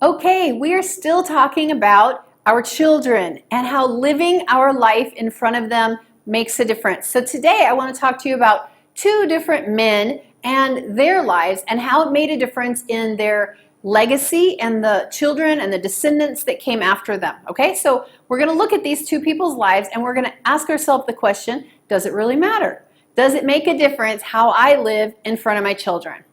Okay, we are still talking about our children and how living our life in front of them makes a difference. So today I want to talk to you about two different men and their lives and how it made a difference in their legacy and the children and the descendants that came after them. Okay, so we're going to look at these two people's lives and we're going to ask ourselves the question, does it really matter? Does it make a difference how I live in front of my children?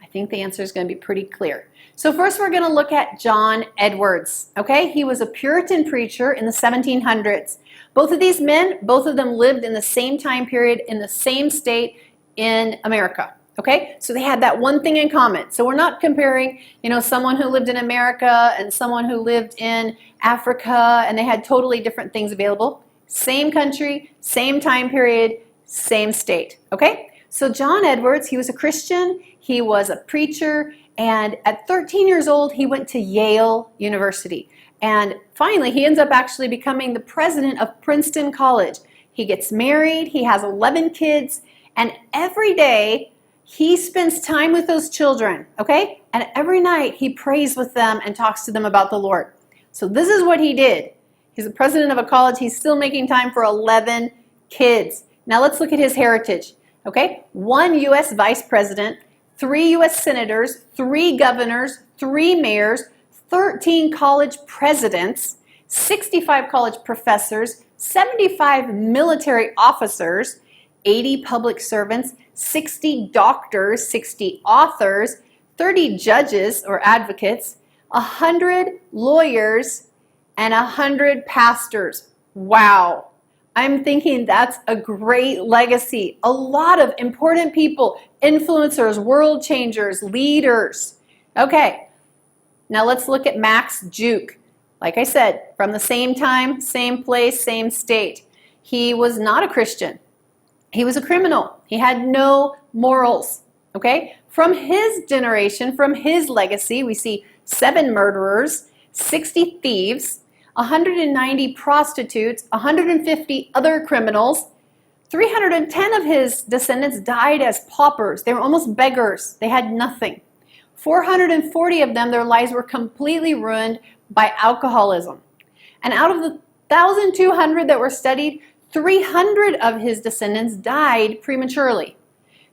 I think the answer is going to be pretty clear. So first we're going to look at John Edwards. Okay, he was a Puritan preacher in the 1700s. Both of these men, both of them lived in the same time period in the same state in America. Okay, so they had that one thing in common. So we're not comparing, someone who lived in America and someone who lived in Africa and they had totally different things available. Same country, same time period, same state. Okay, so John Edwards, he was a Christian, he was a preacher, and at 13 years old, he went to Yale University. And finally, he ends up actually becoming the president of Princeton College. He gets married, he has 11 kids, and every day he spends time with those children, okay? And every night he prays with them and talks to them about the Lord. So this is what he did. He's the president of a college, he's still making time for 11 kids. Now let's look at his heritage, okay? 1 U.S. vice president, 3 U.S. senators, 3 governors, 3 mayors, 13 college presidents, 65 college professors, 75 military officers, 80 public servants, 60 doctors, 60 authors, 30 judges or advocates, 100 lawyers, and 100 pastors. Wow. I'm thinking that's a great legacy. A lot of important people, influencers, world changers, leaders. Okay, now let's look at Max Juke. Like I said, from the same time, same place, same state. He was not a Christian. He was a criminal. He had no morals. Okay, from his generation, from his legacy, we see 7 murderers, 60 thieves, 190 prostitutes, 150 other criminals. 310 of his descendants died as paupers. They were almost beggars. They had nothing. 440 of them, their lives were completely ruined by alcoholism. And out of the 1,200 that were studied, 300 of his descendants died prematurely.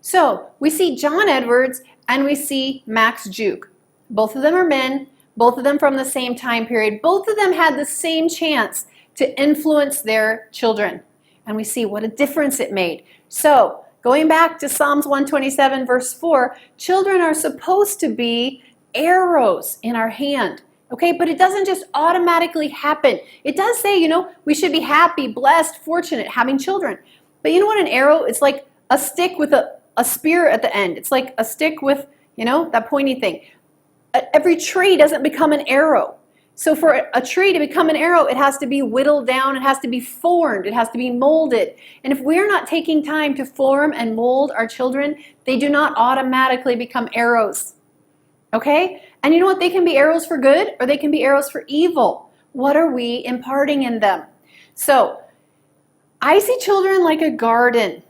So we see John Edwards and we see Max Juke. Both of them are men. Both of them from the same time period. Both of them had the same chance to influence their children. And we see what a difference it made. So, going back to Psalms 127 verse 4, children are supposed to be arrows in our hand. Okay, but it doesn't just automatically happen. It does say, we should be happy, blessed, fortunate having children. But you know what an arrow? It's like a stick with a spear at the end. It's like a stick with, that pointy thing. Every tree doesn't become an arrow. So for a tree to become an arrow, it has to be whittled down, it has to be formed, it has to be molded. And if we're not taking time to form and mold our children, they do not automatically become arrows. Okay? And you know what? They can be arrows for good or they can be arrows for evil. What are we imparting in them? So I see children like a garden.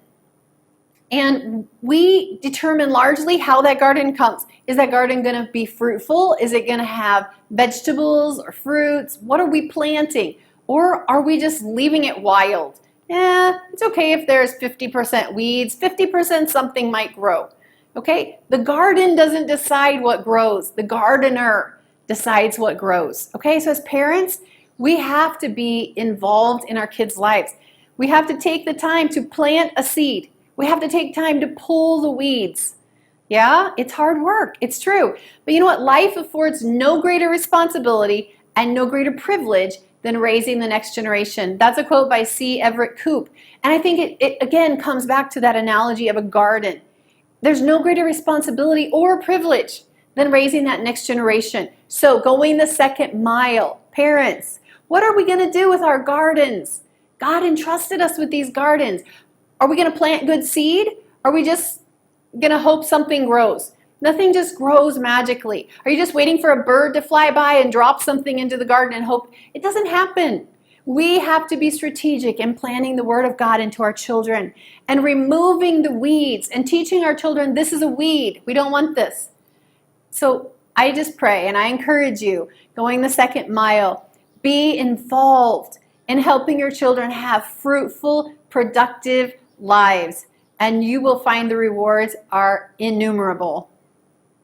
And we determine largely how that garden comes. Is that garden going to be fruitful? Is it going to have vegetables or fruits? What are we planting? Or are we just leaving it wild? It's okay if there's 50% weeds, 50% something might grow. Okay? The garden doesn't decide what grows. The gardener decides what grows. Okay? So as parents, we have to be involved in our kids' lives. We have to take the time to plant a seed. We have to take time to pull the weeds. Yeah, it's hard work. It's true. But you know what? Life affords no greater responsibility and no greater privilege than raising the next generation. That's a quote by C. Everett Koop. And I think it again comes back to that analogy of a garden. There's no greater responsibility or privilege than raising that next generation. So going the second mile. Parents, what are we going to do with our gardens? God entrusted us with these gardens. Are we going to plant good seed? Are we just going to hope something grows? Nothing just grows magically. Are you just waiting for a bird to fly by and drop something into the garden and hope? It doesn't happen. We have to be strategic in planting the Word of God into our children and removing the weeds and teaching our children this is a weed. We don't want this. So I just pray and I encourage you, going the second mile, be involved in helping your children have fruitful, productive lives, and you will find the rewards are innumerable.